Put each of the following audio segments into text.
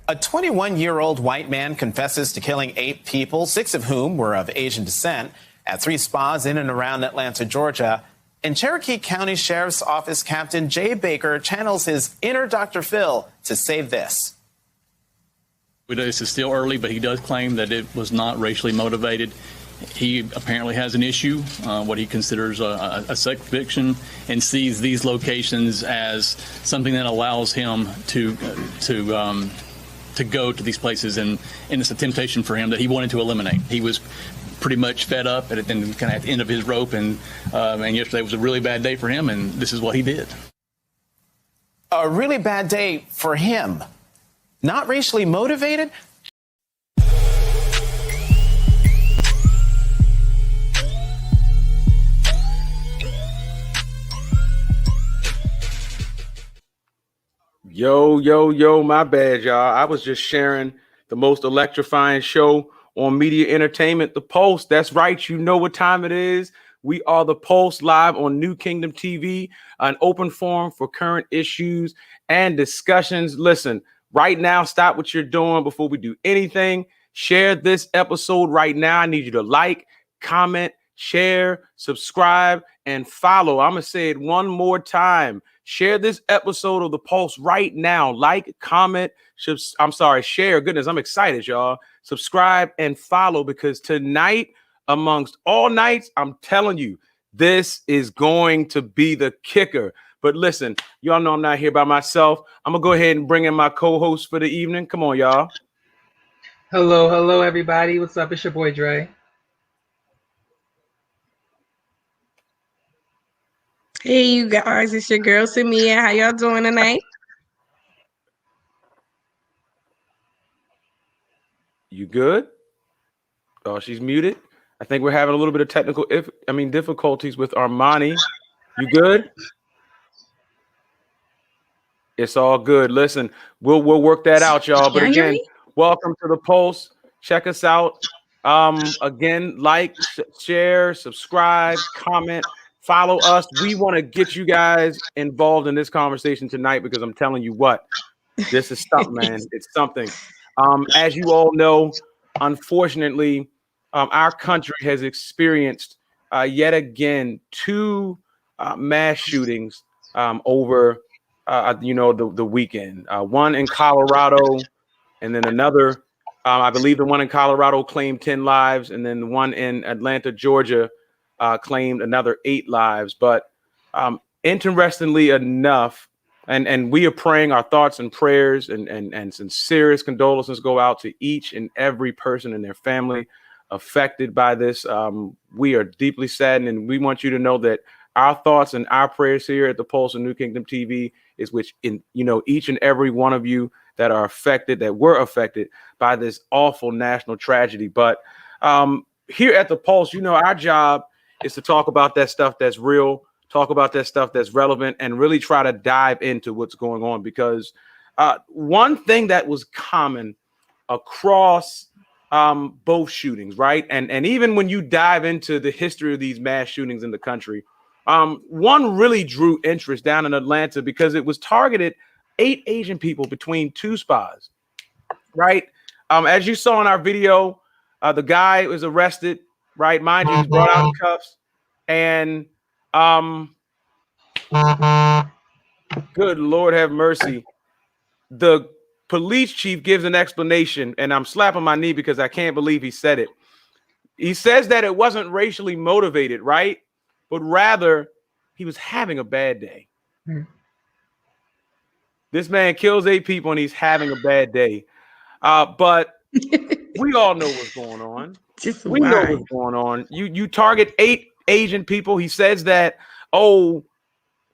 A 21-year-old white man confesses to killing 8 people, 6 of whom were of Asian descent, at 3 spas in and around Atlanta, Georgia. And Cherokee County Sheriff's Office Captain Jay Baker channels his inner Dr. Phil to say this. This is still early, but he does claim that it was not racially motivated. He apparently has an issue, what he considers a sex addiction, and sees these locations as something that allows him to go to these places, and it's a temptation for him that he wanted to eliminate. He was pretty much fed up and kind of at the end of his rope, and yesterday was a really bad day for him, and this is what he did. A really bad day for him. Not racially motivated? Yo, my bad, y'all. I was just sharing the most electrifying show on media entertainment, The Pulse. That's right. You know what time it is. We are The Pulse, live on New Kingdom TV, an open forum for current issues and discussions. Listen, right now, stop what you're doing before we do anything. Share this episode right now. I need you to like, comment, share, subscribe, and follow. I'm going to say it one more time. Share this episode of The Pulse right now. Like, comment, share. Goodness, I'm excited, y'all. Subscribe and follow, because tonight, amongst all nights, I'm telling you, this is going to be the kicker. But listen, y'all know I'm not here by myself. I'm going to go ahead and bring in my co-host for the evening. Come on, y'all. Hello, everybody. What's up? It's your boy, Dre. Hey, you guys. It's your girl, Samia. How y'all doing tonight? You good? Oh, she's muted. I think we're having a little bit of technical difficulties with Armani. You good? It's all good. Listen, we'll work that out, y'all. But again, welcome to The Pulse. Check us out. Again, like, share, subscribe, comment, follow us. We want to get you guys involved in this conversation tonight, because I'm telling you what, this is something, man. It's something. As you all know, unfortunately, our country has experienced yet again 2 mass shootings over the weekend. One in Colorado, and then another. I believe the one in Colorado claimed 10 lives, and then the one in Atlanta, Georgia, claimed another 8 lives. But interestingly enough, and we are praying, our thoughts and prayers and sincerest condolences go out to each and every person and their family affected by this. We are deeply saddened, and we want you to know that our thoughts and our prayers here at The Pulse and New Kingdom TV is each and every one of you that were affected by this awful national tragedy. But here at The Pulse, our job is to talk about that stuff that's real, talk about that stuff that's relevant, and really try to dive into what's going on. Because one thing that was common across both shootings, right? And even when you dive into the history of these mass shootings in the country, one really drew interest down in Atlanta because it was targeted 8 Asian people between 2 spas, right? As you saw in our video, the guy was arrested, right? Mind you, he's brought out in cuffs, and good Lord have mercy. The police chief gives an explanation, and I'm slapping my knee because I can't believe he said it. He says that it wasn't racially motivated, right? But rather, he was having a bad day. This man kills 8 people and he's having a bad day. But we all know what's going on. We know what's going on. You target 8 Asian people. He says that, oh,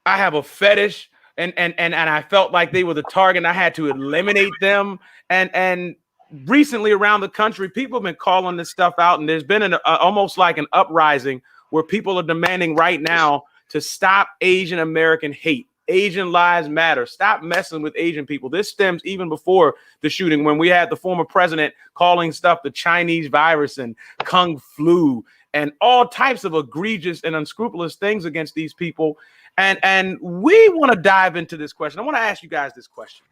I have a fetish, and I felt like they were the target, and I had to eliminate them. And recently around the country, people have been calling this stuff out, and there's been almost like an uprising where people are demanding right now to stop Asian American hate. Asian lives matter. Stop messing with Asian people. This stems even before the shooting, when we had the former president calling stuff the Chinese virus and Kung flu and all types of egregious and unscrupulous things against these people. And we want to dive into this question. I want to ask you guys this question.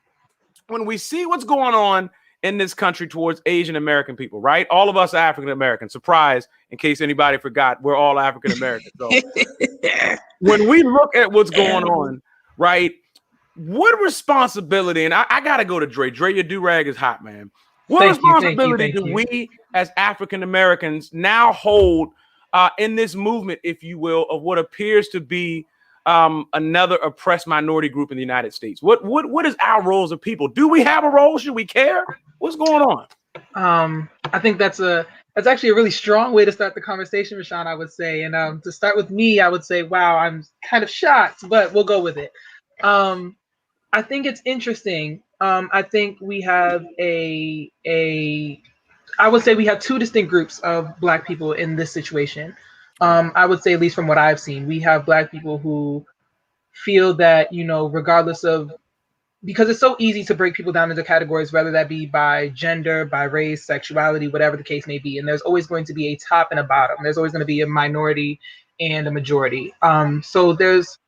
when we see what's going on in this country towards Asian American people, right? All of us are African American. Surprise, in case anybody forgot, we're all African American. So when we look at what's going on, right? What responsibility, and I got to go to Dre. Dre, your do-rag is hot, man. What responsibility do we as African Americans now hold in this movement, if you will, of what appears to be another oppressed minority group in the United States? What is our role as a people? Do we have a role? Should we care? What's going on? I think that's actually a really strong way to start the conversation, Rashawn, I would say. And to start with me, I would say, wow, I'm kind of shocked, but we'll go with it. I think it's interesting. I think we have I would say we have two distinct groups of Black people in this situation. I would say, at least from what I've seen, we have Black people who feel that, regardless of, because it's so easy to break people down into categories, whether that be by gender, by race, sexuality, whatever the case may be. And there's always going to be a top and a bottom. There's always going to be a minority and a majority. So there's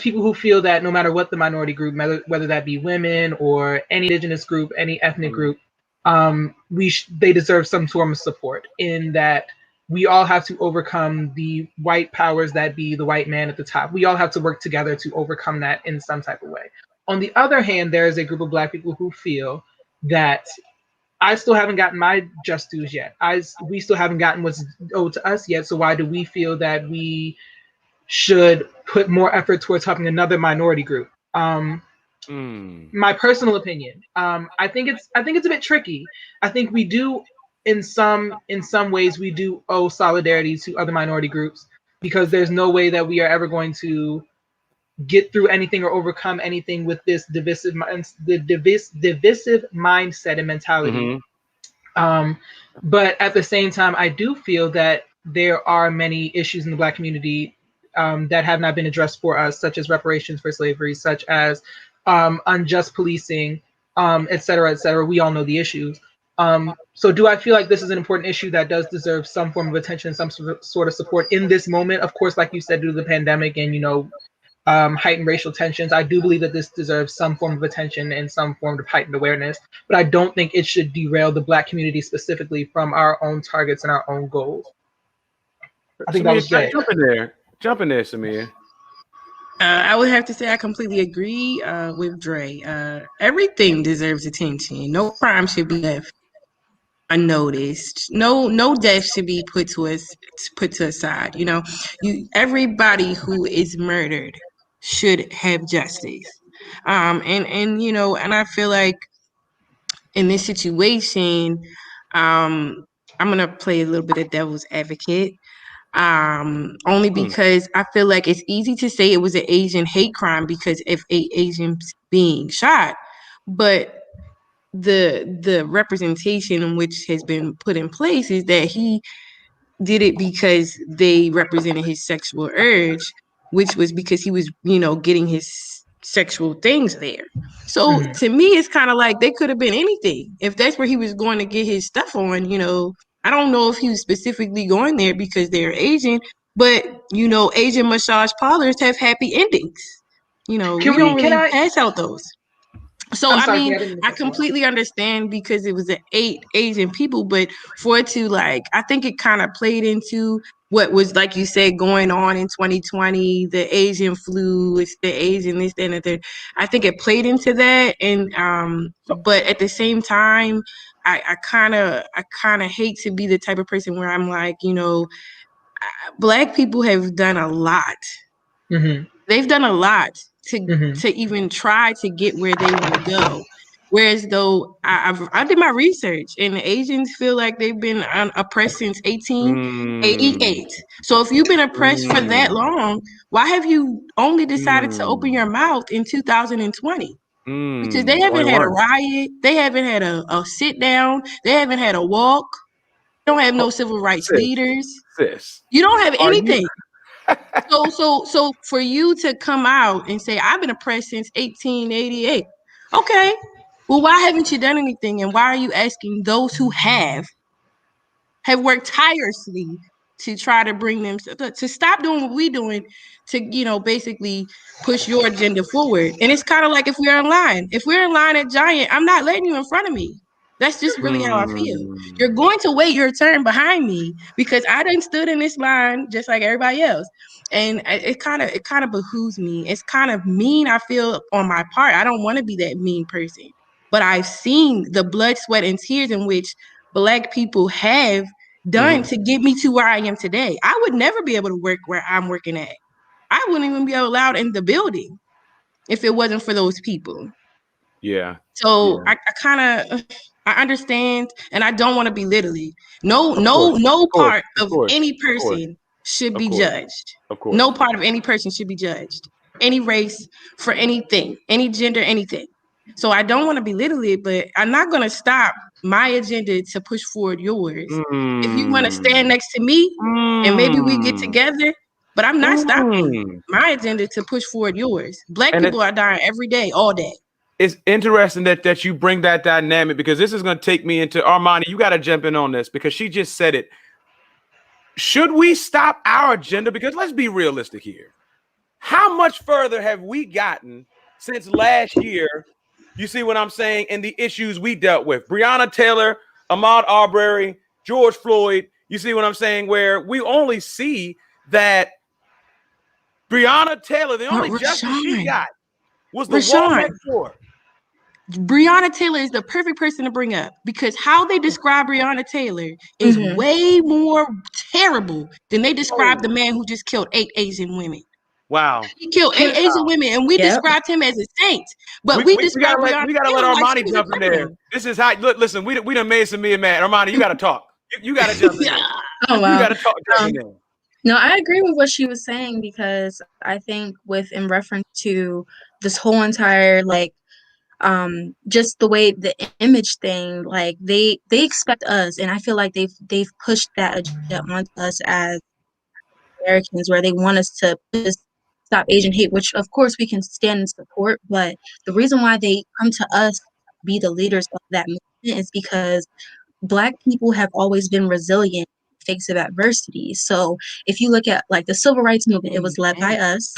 people who feel that no matter what the minority group, whether that be women or any indigenous group, any ethnic group, they deserve some form of support, in that we all have to overcome the white powers that be, the white man at the top. We all have to work together to overcome that in some type of way. On the other hand, there is a group of Black people who feel that I still haven't gotten my just dues yet. We still haven't gotten what's owed to us yet. So why do we feel that we should put more effort towards helping another minority group? My personal opinion, I think it's a bit tricky. I think we do, in some ways, we do owe solidarity to other minority groups, because there's no way that we are ever going to get through anything or overcome anything with this divisive mindset and mentality. But at the same time, I do feel that there are many issues in the Black community that have not been addressed for us, such as reparations for slavery, such as unjust policing, et cetera, et cetera. We all know the issues. So do I feel like this is an important issue that does deserve some form of attention, some sort of support in this moment? Of course, like you said, due to the pandemic and, heightened racial tensions, I do believe that this deserves some form of attention and some form of heightened awareness. But I don't think it should derail the Black community specifically from our own targets and our own goals. I think Samir, that was Jay. Jump in there, Samir. I would have to say I completely agree with Dre. Everything deserves attention. No crime should be left unnoticed. No death should be put to aside. Everybody who is murdered should have justice. And I feel like in this situation, I'm gonna play a little bit of devil's advocate. Only because I feel like it's easy to say it was an Asian hate crime because of Asians being shot, but the representation in which has been put in place is that he did it because they represented his sexual urge, which was because he was, getting his sexual things there. So to me, it's kind of like they could have been anything. If that's where he was going to get his stuff on, I don't know if he was specifically going there because they're Asian, but, Asian massage parlors have happy endings. We don't really pass out those. So I completely understand because it was 8 Asian people, but for it to I think it kind of played into what was, like you said, going on in 2020, the Asian flu, it's the Asian this, that, and the third. I think it played into that, and but at the same time, I kind of hate to be the type of person where I'm like, Black people have done a lot. They've done a lot to even try to get where they want to go. Whereas though I did my research, and the Asians feel like they've been oppressed since 1888. So if you've been oppressed for that long, why have you only decided to open your mouth in 2020? Because they haven't had a riot, they haven't had a sit down, they haven't had a walk. They don't have no civil rights leaders. You don't have anything. So for you to come out and say, I've been oppressed since 1888. Okay. Well, why haven't you done anything? And why are you asking those who have worked tirelessly to try to bring them to stop doing what we're doing to, you know, basically push your agenda forward. And it's kind of like if we're in line. If we're in line at Giant, I'm not letting you in front of me. That's just really how I feel. You're going to wait your turn behind me because I done stood in this line just like everybody else. And it kind of behooves me. It's kind of mean, I feel, on my part. I don't want to be that mean person. But I've seen the blood, sweat, and tears in which Black people have done to get me to where I am today. I would never be able to work where I'm working at. I wouldn't even be allowed in the building if it wasn't for those people. Yeah. So I kind of I understand, and I don't want to belittle it. No part of any person should be judged. Of course. No part of any person should be judged. Any race, for anything, any gender, anything. So I don't want to belittle it, but I'm not going to stop my agenda to push forward yours. If you want to stand next to me and maybe we get together, but I'm not stopping my agenda to push forward yours. Black people are dying every day, all day. It's interesting that you bring that dynamic, because this is going to take me into Armani. You got to jump in on this because she just said it. Should we stop our agenda? Because let's be realistic here. How much further have we gotten since last year? You see what I'm saying? And the issues we dealt with. Breonna Taylor, Ahmaud Arbery, George Floyd. You see what I'm saying? Where we only see that Breonna Taylor, the only justice she got was the wall next door. Breonna Taylor is the perfect person to bring up because how they describe Breonna Taylor is way more terrible than they describe the man who just killed 8 Asian women. Wow. He killed 8 Asian women, and we described him as a saint. But we described Breonna Taylor. We gotta let Armani jump in there. This is how. Listen, we done made some mad. Armani, you gotta talk. You gotta jump in there. Oh wow. You gotta talk. Jump in there. No, I agree with what she was saying because I think in reference to this whole entire just the way the image thing, like they expect us, and I feel like they've pushed that agenda onto us as Americans, where they want us to just stop Asian hate, which of course we can stand and support. But the reason why they come to us to be the leaders of that movement is because Black people have always been resilient in the face of adversity. So if you look at like the civil rights movement, it was led by us.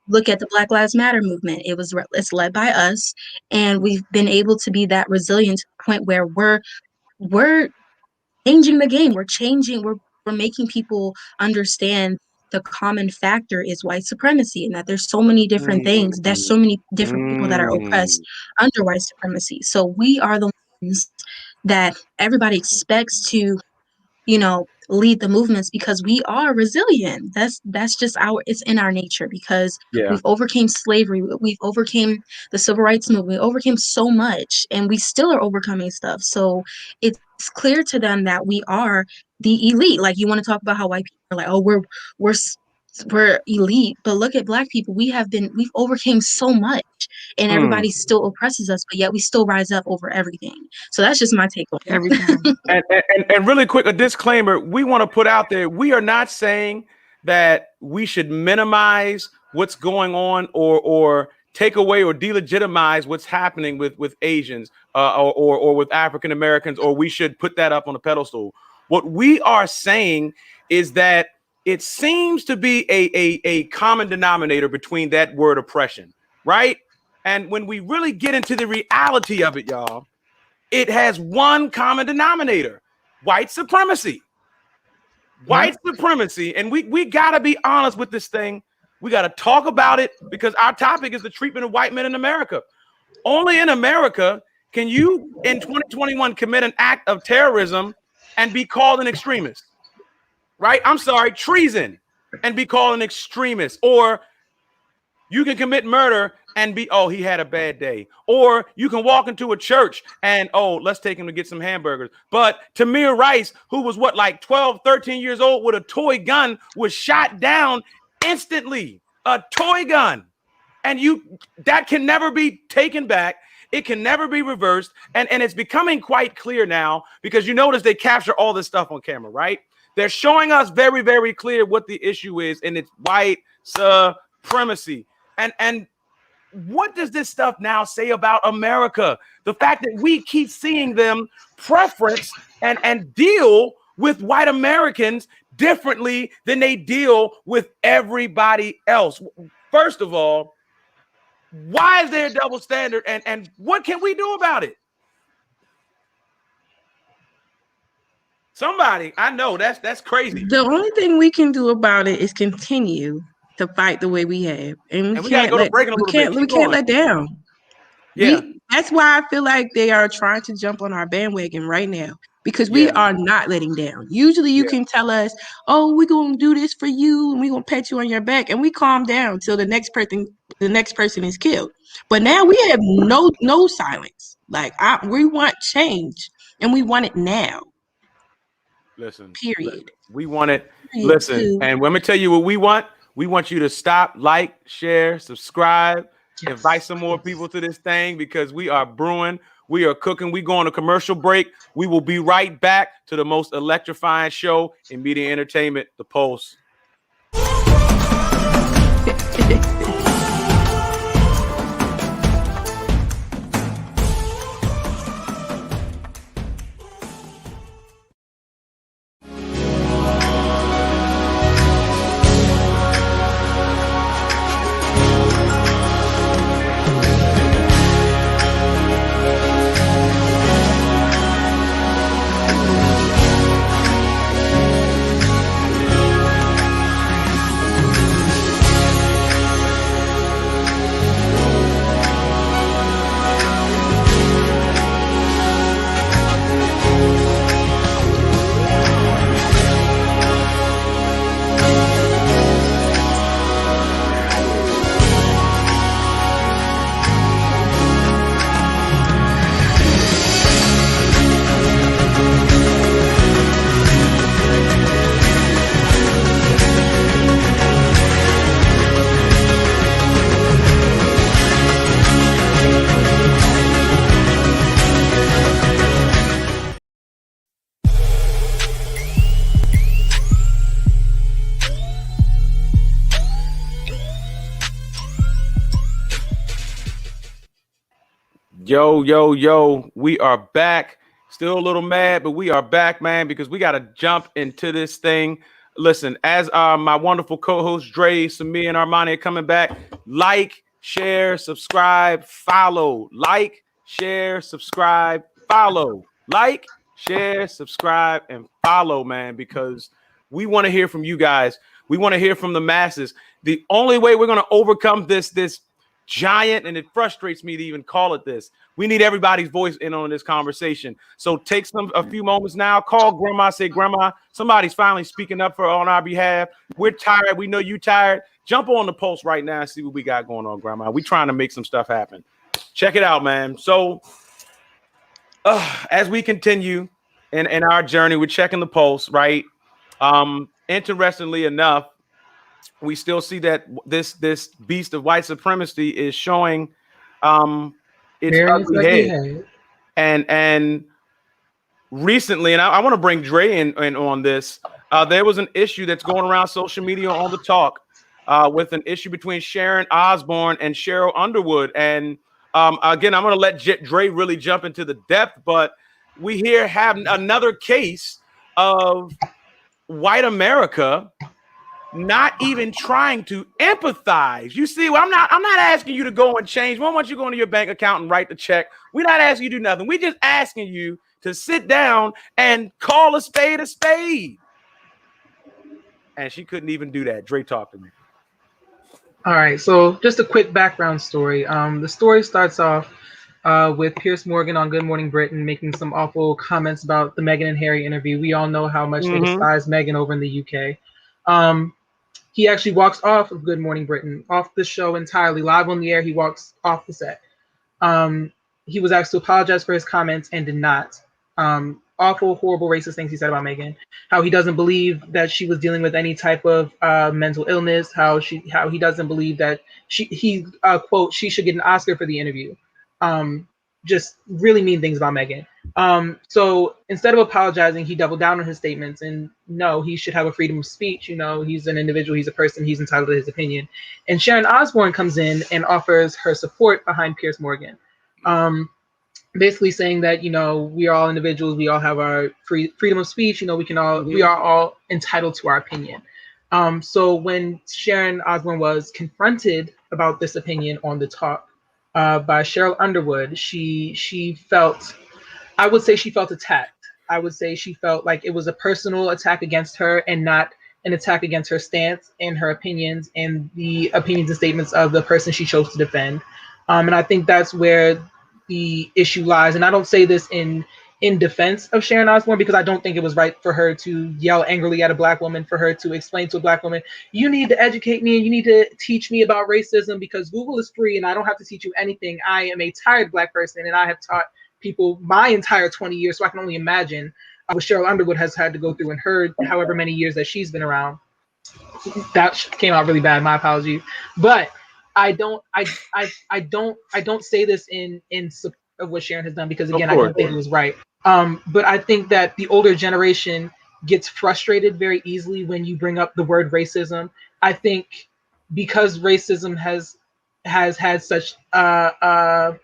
Look at the Black Lives Matter movement. It's led by us, and we've been able to be that resilient to the point where we're changing the game. We're making people understand the common factor is white supremacy, and that there's so many different things. There's so many different people that are oppressed under white supremacy. So we are the ones that everybody expects to, lead the movements because we are resilient. That's just it's in our nature because we've overcame slavery, we've overcame the civil rights movement, we overcame so much, and we still are overcoming stuff. So it's clear to them that we are the elite. Like, you want to talk about how white people are like, oh, we're elite, but look at Black people. We've overcame so much, and everybody still oppresses us, but yet we still rise up over everything. So that's just my take on everything. and really quick, a disclaimer we want to put out there: we are not saying that we should minimize what's going on or take away or delegitimize what's happening with Asians or with African Americans, or we should put that up on a pedestal. What we are saying is that it seems to be a common denominator between that word oppression, right? And when we really get into the reality of it, y'all, it has one common denominator: white supremacy. White supremacy. And we got to be honest with this thing. We got to talk about it because our topic is the treatment of white men in America. Only in America can you, in 2021, commit an act of terrorism and be called an extremist. Right? I'm sorry, treason, and be called an extremist. Or you can commit murder and be, oh, he had a bad day. Or you can walk into a church and, oh, let's take him to get some hamburgers. But Tamir Rice, who was 12, 13 years old with a toy gun, was shot down instantly. A toy gun. And that can never be taken back. It can never be reversed. And it's becoming quite clear now because you notice they capture all this stuff on camera, right? They're showing us very, very clear what the issue is, and it's white supremacy. And what does this stuff now say about America? The fact that we keep seeing them preference and deal with white Americans differently than they deal with everybody else. First of all, why is there a double standard, and what can we do about it? Somebody, I know that's crazy. The only thing we can do about it is continue to fight the way we have, and we gotta go to break in a little bit. we can't let down. Yeah, that's why I feel like they are trying to jump on our bandwagon right now, because we are not letting down. Usually you can tell us, oh, we're going to do this for you and we're going to pat you on your back, and we calm down till the next person is killed. But now we have no silence. Like, we want change, and we want it now. Listen, period. We want it. Listen, and let me tell you what we want. We want you to stop, like, share, subscribe, invite some more people to this thing, because we are brewing. We are cooking. We go on a commercial break. We will be right back to the most electrifying show in media entertainment, The Pulse. Yo, we are back. Still a little mad, but we are back, man, because we got to jump into this thing. Listen, as my wonderful co-hosts Dre, Samir, and Armani are coming back, like, share, subscribe, follow. Like, share, subscribe, follow. Like, share, subscribe, and follow, man, because we want to hear from you guys. We want to hear from the masses. The only way we're going to overcome this giant, and it frustrates me to even call it this, we need everybody's voice in on this conversation. So take a few moments now. Call grandma, say, grandma, somebody's finally speaking up on our behalf. We're tired. We know you tired. Jump on the Pulse right now and see what we got going on, grandma. We trying to make some stuff happen. Check it out, man. So as we continue in our journey, we're checking the Pulse, right? Interestingly enough, we still see that this beast of white supremacy is showing its ugly head. And recently, and I want to bring Dre in on this, there was an issue that's going around social media on the talk with an issue between Sharon Osbourne and Cheryl Underwood. And again, I'm going to let Dre really jump into the depth, but we here have another case of white America not even trying to empathize. You see, well, I'm not asking you to go and change. We don't want you going to your bank account and write the check. We're not asking you to do nothing. We're just asking you to sit down and call a spade a spade. And she couldn't even do that. Dre, talk to me. All right, so just a quick background story. The story starts off with Piers Morgan on Good Morning Britain making some awful comments about the Meghan and Harry interview. We all know how much they despise Meghan over in the UK. He actually walks off of Good Morning Britain, off the show entirely, live on the air. He walks off the set. He was asked to apologize for his comments and did not. Awful, horrible, racist things he said about Meghan. How he doesn't believe that she was dealing with any type of mental illness. How he doesn't believe that he quote, she should get an Oscar for the interview. Just really mean things about Meghan. So instead of apologizing, he doubled down on his statements, and no, he should have a freedom of speech. You know, he's an individual, he's a person, he's entitled to his opinion. And Sharon Osbourne comes in and offers her support behind Piers Morgan. basically saying that, you know, we are all individuals, we all have our freedom of speech, you know, we are all entitled to our opinion. So when Sharon Osbourne was confronted about this opinion on the talk by Cheryl Underwood, she felt, I would say she felt attacked. I would say she felt like it was a personal attack against her and not an attack against her stance and her opinions and the opinions and statements of the person she chose to defend. And I think that's where the issue lies. And I don't say this in defense of Sharon Osbourne, because I don't think it was right for her to yell angrily at a black woman, for her to explain to a black woman, you need to educate me and you need to teach me about racism because Google is free and I don't have to teach you anything. I am a tired black person and I have taught people my entire 20 years, so I can only imagine what Cheryl Underwood has had to go through in her however many years that she's been around. That came out really bad. My apologies, but I don't say this in support of what Sharon has done, because again, I don't think it was right. But I think that the older generation gets frustrated very easily when you bring up the word racism. I think because racism has had such a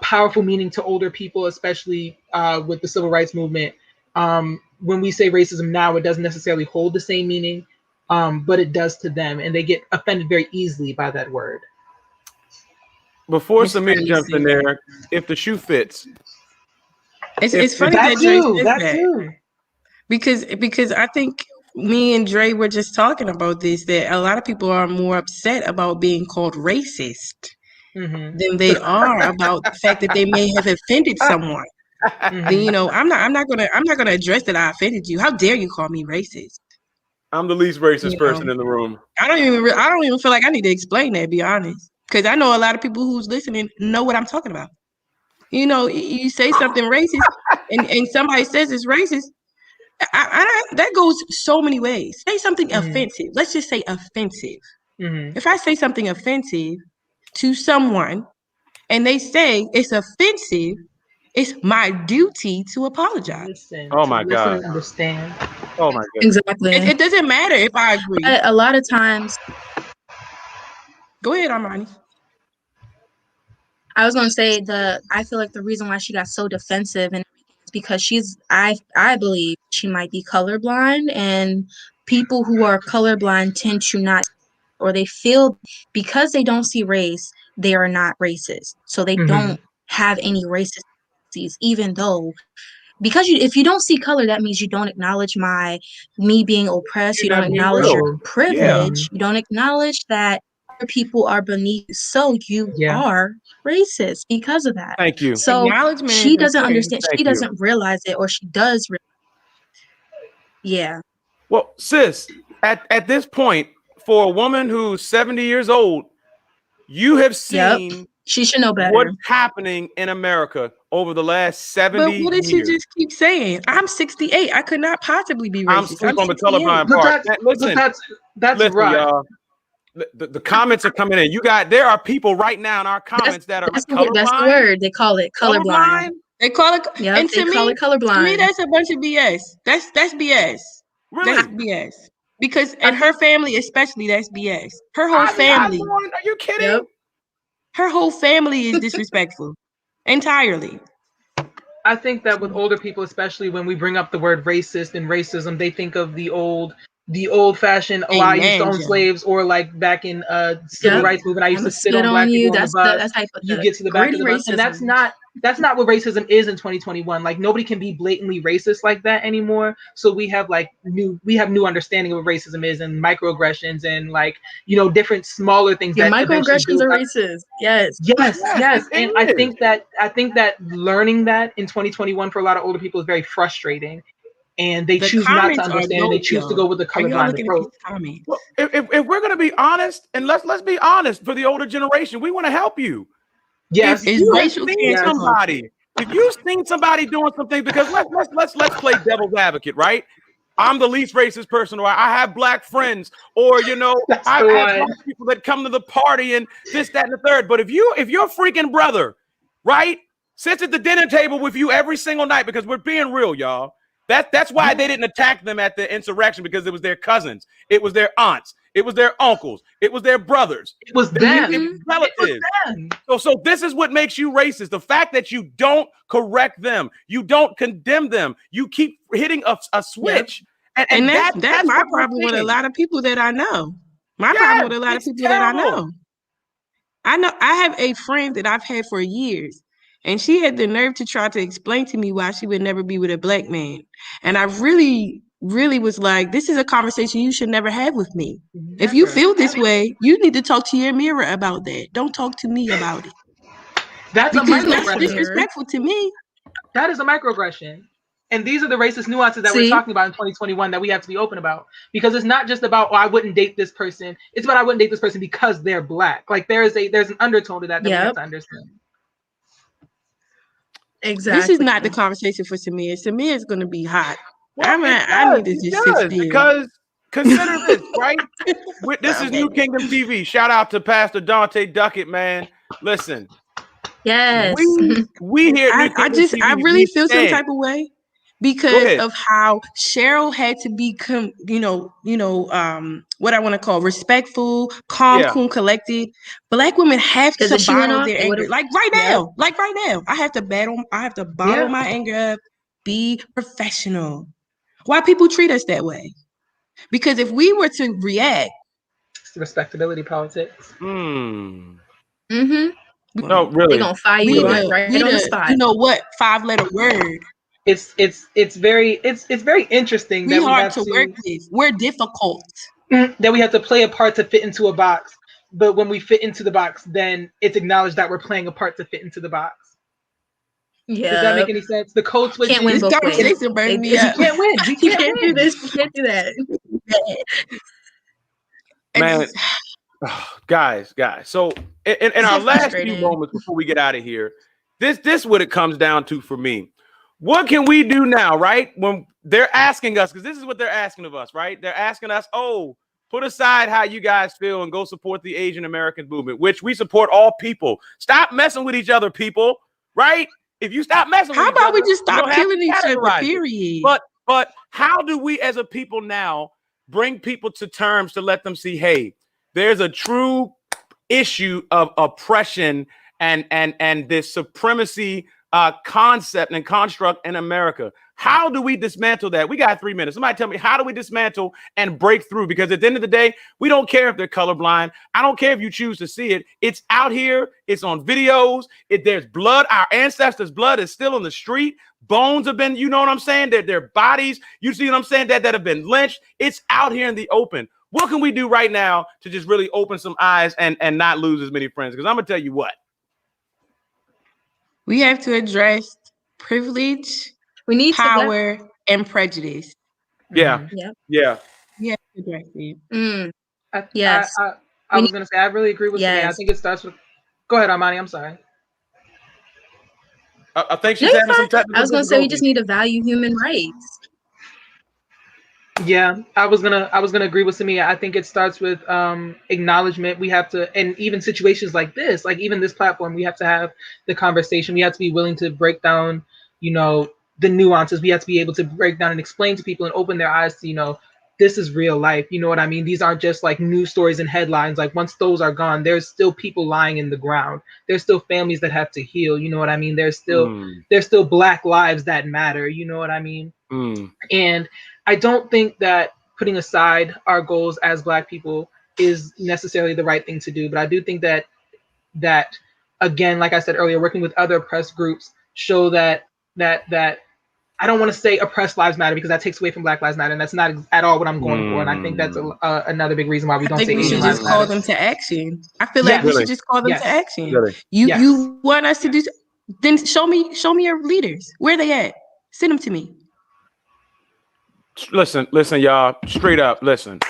powerful meaning to older people, especially with the civil rights movement. When we say racism now, it doesn't necessarily hold the same meaning, but it does to them, and they get offended very easily by that word. Before Samir jumps in there, if the shoe fits. It's funny that Dre says that. Because I think me and Dre were just talking about this, that a lot of people are more upset about being called racist than they are about the fact that they may have offended someone. Then, you know, I'm not gonna address that I offended you. How dare you call me racist? I'm the least racist person in the room. I don't even feel like I need to explain that, to be honest, because I know a lot of people who's listening know what I'm talking about. You know, you say something racist, and somebody says it's racist. That goes so many ways. Say something offensive. Let's just say offensive. If I say something offensive to someone and they say it's offensive, it's my duty to apologize. Listen, oh my God. Understand. Oh my God. Exactly. It doesn't matter if I agree. But a lot of times. Go ahead, Armani. I was gonna say I feel like the reason why she got so defensive and is because I believe she might be colorblind, and people who are colorblind tend to not, or they feel because they don't see race, they are not racist. So they don't have any racist tendencies, even though because if you don't see color, that means you don't acknowledge me being oppressed. You don't acknowledge your privilege. You don't acknowledge that other people are beneath you. So you are racist because of that. Thank you. So she doesn't understand. She doesn't realize it, or she does. Yeah. Well, sis, at this point, for a woman who's 70 years old, you have seen she should know better what's happening in America over the last 70 years. But what did she just keep saying? I'm 68. I could not possibly be racist. I'm asleep on the colorblind part. Listen, right. y'all. The comments are coming in. There are people right now in our comments that are colorblind. That's the word. They call it colorblind. They call it, and they call it colorblind. To me, that's a bunch of BS. That's BS. Really? That's BS. Because in her family, especially, that's BS. Her whole family. Are you kidding? Her whole family is disrespectful. Entirely. I think that with older people, especially when we bring up the word racist and racism, they think of the old-fashioned, I used to own slaves, or like back in civil rights movement, I used to sit on black people on the bus. You get to the back of the bus, and that's not what racism is in 2021. Like, nobody can be blatantly racist like that anymore. So we have new understanding of what racism is, and microaggressions, and like, you know, different smaller things. Yeah, microaggressions are racist. Yes. And I think that learning that in 2021 for a lot of older people is very frustrating. And they choose not to understand. And they choose to go with the colorblind approach. Well, if we're going to be honest, and let's be honest, for the older generation, we want to help you. Yes, if you've seen somebody doing something, because let's play devil's advocate, right? I'm the least racist person, or I have black friends, or you know, I have black people that come to the party and this, that, and the third. But if your freaking brother, right, sits at the dinner table with you every single night, because we're being real, y'all. That's why they didn't attack them at the insurrection, because it was their cousins, it was their aunts, It was their uncles. It was their brothers. It was them. It was relatives. So this is what makes you racist. The fact that you don't correct them, you don't condemn them, you keep hitting a switch. Yep. And that's my problem with a lot of people that I know. My problem with a lot of people that I know. I have a friend that I've had for years, and she had the nerve to try to explain to me why she would never be with a black man. And I really was like, this is a conversation you should never have with me. Never. If you feel this way, you need to talk to your mirror about that. Don't talk to me about it. That's disrespectful to me. That is a microaggression. And these are the racist nuances that we're talking about in 2021 that we have to be open about. Because it's not just about, I wouldn't date this person. It's about I wouldn't date this person because they're black. Like there's an undertone to that we have to understand. Exactly. This is not the conversation for Samir. Samir is going to be hot. Well, I need to just sit still. Because consider this, right? This is New Kingdom TV. Shout out to Pastor Dante Duckett, man. Listen. Yes. We here. I really feel some type of way. Because of how Cheryl had to be, what I want to call respectful, calm, cool, collected. Black women have to bottle their anger. Like right now, I have to bottle my anger up, be professional. Why people treat us that way? Because if we were to react, it's respectability politics. No, really, they're gonna fire you right on the spot. You know what? 5-letter word. It's very interesting that we have to work with. We're difficult. That we have to play a part to fit into a box. But when we fit into the box, then it's acknowledged that we're playing a part to fit into the box. Yeah. Does that make any sense? The code switch. Can't win both ways. You can't win. We can't do this. We can't do that. Man, guys. So in our last few moments before we get out of here, this what it comes down to for me. What can we do now, right? When they're asking us, because this is what they're asking of us, right? They're asking us, put aside how you guys feel and go support the Asian American movement, which we support all people. Stop messing with each other, people, right? If you stop messing with each other, how about we just stop killing each other, period? But how do we as a people now bring people to terms to let them see, hey, there's a true issue of oppression and this supremacy concept and construct in America. How do we dismantle that? We got 3 minutes. Somebody tell me, how do we dismantle and break through? Because at the end of the day, we don't care if they're colorblind. I don't care if you choose to see it. It's out here. It's on videos. There's blood. Our ancestors' blood is still on the street. Bones have been, you know what I'm saying? Their bodies, you see what I'm saying, that have been lynched. It's out here in the open. What can we do right now to just really open some eyes and not lose as many friends? Because I'm going to tell you what. We have to address privilege, power, and prejudice. Yeah. We have to address it. Yes. I was going to say, I really agree with you. I think it starts with. Go ahead, Armani. I'm sorry. I think she's having some technical. I was going to say we just need to value human rights. Yeah, I was gonna agree with Samia. I think it starts with acknowledgement. We have to, and even situations like this, like even this platform, we have to have the conversation. We have to be willing to break down, the nuances. We have to be able to break down and explain to people and open their eyes to, this is real life. You know what I mean? These aren't just like news stories and headlines. Like once those are gone, there's still people lying in the ground. There's still families that have to heal. You know what I mean? There's still Black lives that matter. You know what I mean? And I don't think that putting aside our goals as Black people is necessarily the right thing to do. But I do think that again, like I said earlier, working with other oppressed groups show that I don't want to say oppressed lives matter because that takes away from Black Lives Matter, and that's not at all what I'm going for. And I think that's another big reason why we don't say we should just call them to action. I feel like we should just call them to action. Really? You want us to do? Then show me your leaders. Where they at? Send them to me. Listen, y'all, straight up, listen.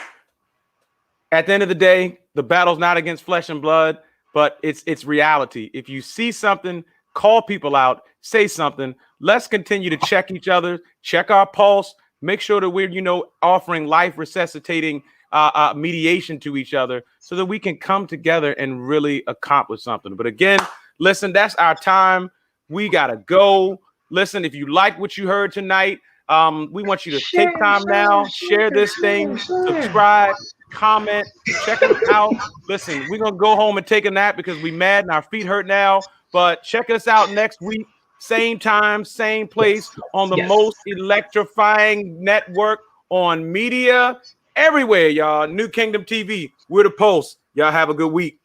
At the end of the day, the battle's not against flesh and blood, but it's reality. If you see something, call people out, say something. Let's continue to check each other, check our pulse, make sure that we're, offering life resuscitating mediation to each other so that we can come together and really accomplish something. But again, listen, that's our time. We got to go. Listen, if you like what you heard tonight, we want you to take time now, share this thing, subscribe, comment, check us out. Listen, we're gonna go home and take a nap because we mad and our feet hurt now. But check us out next week, same time, same place, on the most electrifying network on media everywhere, y'all. New Kingdom TV. We're the Pulse. Y'all have a good week.